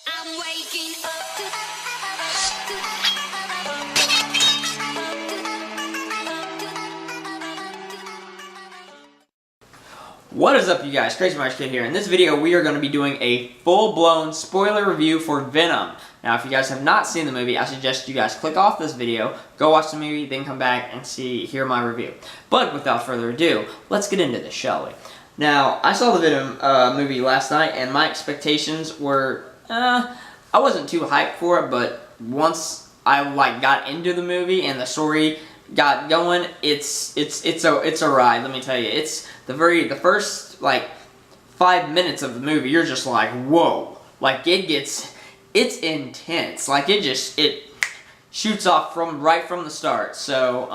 I'm waking up to What is up, you guys? Crazy March Kid here. In this video, we are going to be doing a full-blown spoiler review for Venom. Now, if you guys have not seen the movie, I suggest you guys click off this video, go watch the movie, then come back and hear my review. But without further ado, let's get into this, shall we? Now, I saw the Venom movie last night, and my expectations were, I wasn't too hyped for it, but once I got into the movie and the story got going, it's a ride. Let me tell you, it's the first 5 minutes of the movie. You're just like, whoa, it's intense. Like it shoots off right from the start. So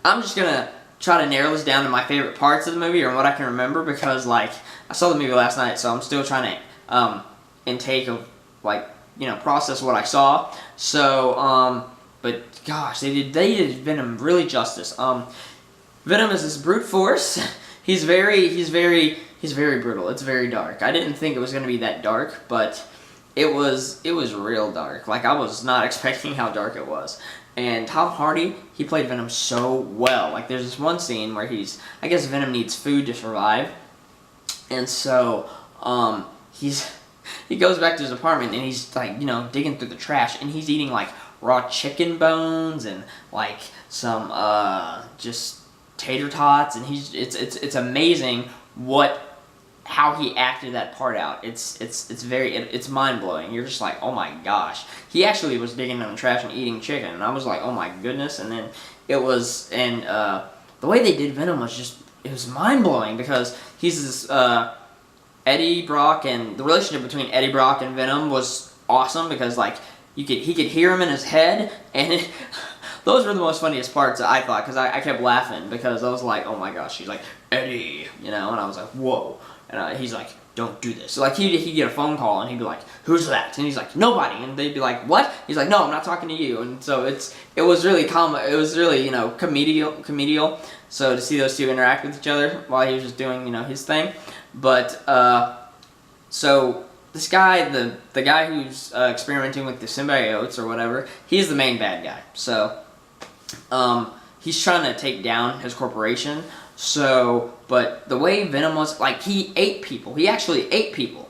I'm just gonna try to narrow this down to my favorite parts of the movie or what I can remember, because I saw the movie last night, so I'm still trying to intake of process what I saw. So but gosh, they did Venom really justice. Venom is this brute force. He's very brutal. It's very dark. I didn't think it was gonna be that dark, but it was real dark. I was not expecting how dark it was. And Tom Hardy, he played Venom so well. There's this one scene where I guess Venom needs food to survive, and so he goes back to his apartment and he's digging through the trash, and he's eating raw chicken bones and some just tater tots, and it's amazing how he acted that part out. It's mind-blowing. You're just like, oh my gosh. He actually was digging in the trash and eating chicken, and I was like, oh my goodness. And then the way they did Venom was it was mind-blowing, because he's this Eddie Brock, and the relationship between Eddie Brock and Venom was awesome, because he could hear him in his head, and those were the most funniest parts, I thought, because I kept laughing, because I was like, oh my gosh, he's like, Eddie, and I was like, whoa, and he's like, don't do this. So he'd get a phone call, and he'd be like, who's that? And he's like, nobody, and they'd be like, what? He's like, no, I'm not talking to you. And so it was really comedial, so to see those two interact with each other while he was just doing, his thing. But so this guy, the guy who's experimenting with the symbiotes or whatever, he's the main bad guy. So he's trying to take down his corporation. So, but the way Venom was, he ate people. He actually ate people.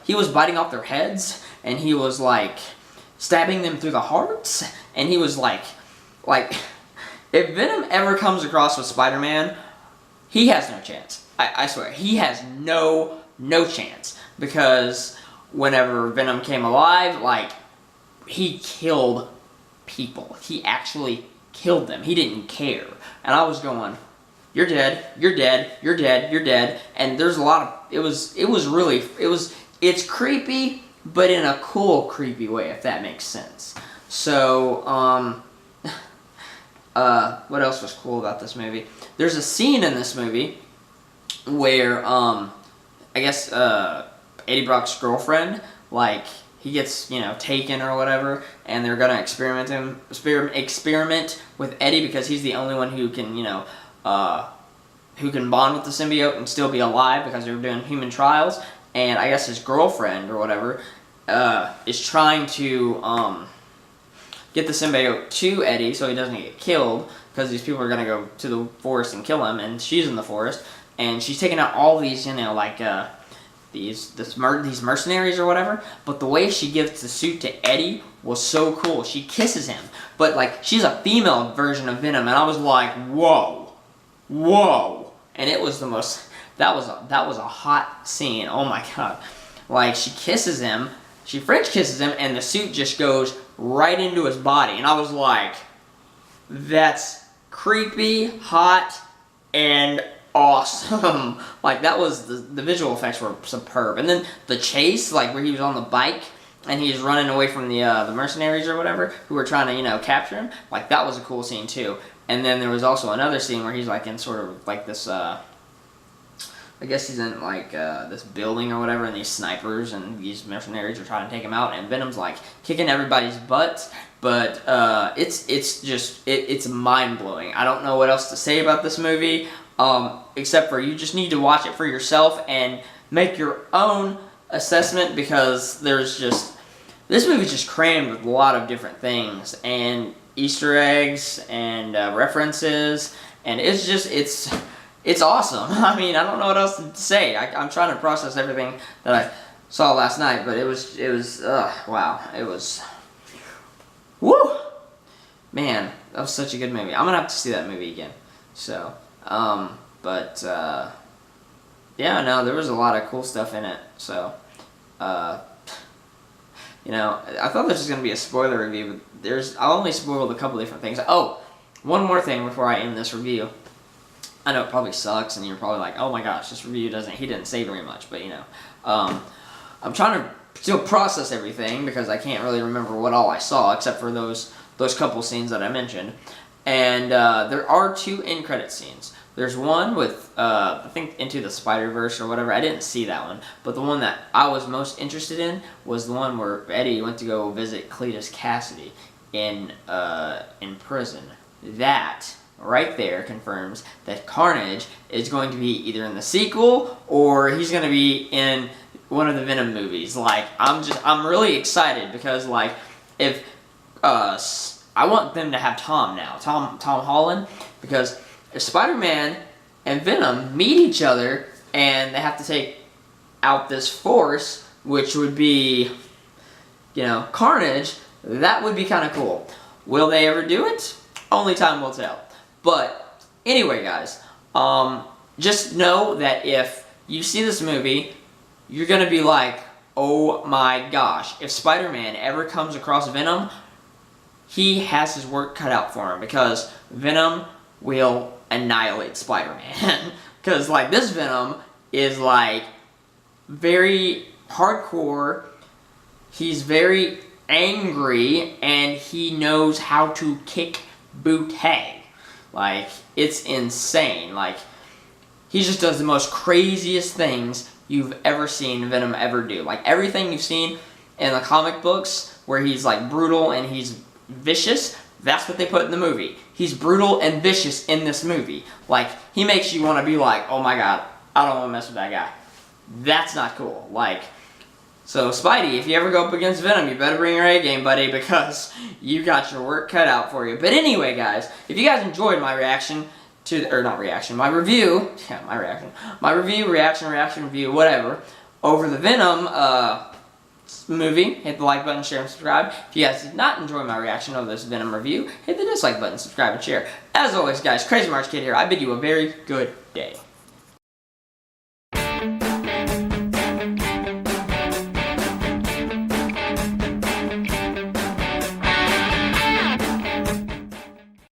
He was biting off their heads, and he was stabbing them through the hearts, and he was if Venom ever comes across with Spider-Man, he has no chance. I swear, he has no chance, because whenever Venom came alive, he killed people. He actually killed them. He didn't care. And I was going, you're dead, you're dead, you're dead, you're dead. And there's a lot of, it's creepy, but in a cool, creepy way, if that makes sense. So, what else was cool about this movie? There's a scene in this movie where, I guess, Eddie Brock's girlfriend, he gets, taken or whatever, and they're gonna experiment with Eddie, because he's the only one who can, who can bond with the symbiote and still be alive, because they were doing human trials. And I guess his girlfriend or whatever is trying to get the symbiote to Eddie so he doesn't get killed, because these people are gonna go to the forest and kill him, and she's in the forest, and she's taking out all these, these mercenaries or whatever. But the way she gives the suit to Eddie was so cool. She kisses him, but she's a female version of Venom, and I was like, whoa, and it was the most. That was a hot scene. Oh my god, she kisses him, she French kisses him, and the suit just goes right into his body, and I was like, that's creepy, hot, and awesome. That was the visual effects were superb. And then the chase, where he was on the bike and he's running away from the mercenaries or whatever who were trying to capture him, that was a cool scene too. And then there was also another scene where he's in sort of this I guess he's in this building or whatever, and these snipers and these mercenaries are trying to take him out, and Venom's kicking everybody's butts. But it's mind-blowing. I don't know what else to say about this movie, except for you just need to watch it for yourself and make your own assessment because this movie's just crammed with a lot of different things and Easter eggs and references, and it's awesome. I mean, I don't know what else to say. I'm trying to process everything that I saw last night, but it was wow, it was, woo, man, that was such a good movie. I'm gonna have to see that movie again. So, yeah, no, there was a lot of cool stuff in it. So, you know, I thought this was gonna be a spoiler review, but I only spoiled a couple different things. Oh, one more thing before I end this review. I know it probably sucks, and you're probably like, oh my gosh, this review he didn't say very much, but you know, I'm trying to still process everything because I can't really remember what all I saw except for those couple scenes that I mentioned. And there are 2 end credit scenes. There's one with, I think, Into the Spider-Verse or whatever. I didn't see that one. But the one that I was most interested in was the one where Eddie went to go visit Cletus Cassidy in prison. That right there confirms that Carnage is going to be either in the sequel or he's going to be in one of the Venom movies. Like, I'm really excited because, like, if I want them to have Tom now, Tom Holland, because if Spider-Man and Venom meet each other and they have to take out this force, which would be, you know, Carnage, that would be kind of cool. Will they ever do it? Only time will tell. But anyway, guys, just know that if you see this movie, you're gonna be like, oh my gosh, if Spider-Man ever comes across Venom, he has his work cut out for him because Venom will annihilate Spider-Man. Because, like, this Venom is, like, very hardcore, he's very angry, and he knows how to kick booty. Like, it's insane. Like, he just does the most craziest things you've ever seen Venom ever do. Like, everything you've seen in the comic books where he's, like, brutal and he's vicious, that's what they put in the movie. He's brutal and vicious in this movie. Like, he makes you want to be like, oh my god, I don't want to mess with that guy. That's not cool. Like, so Spidey, if you ever go up against Venom, you better bring your A game, buddy, because you got your work cut out for you. But anyway, guys, if you guys enjoyed my reaction to, or not reaction, my review, yeah, my reaction, review, whatever, over the Venom, movie, hit the like button, share, and subscribe. If you guys did not enjoy my reaction of this Venom review, hit the dislike button, subscribe, and share. As always, guys, Crazy March Kid here. I bid you a very good day.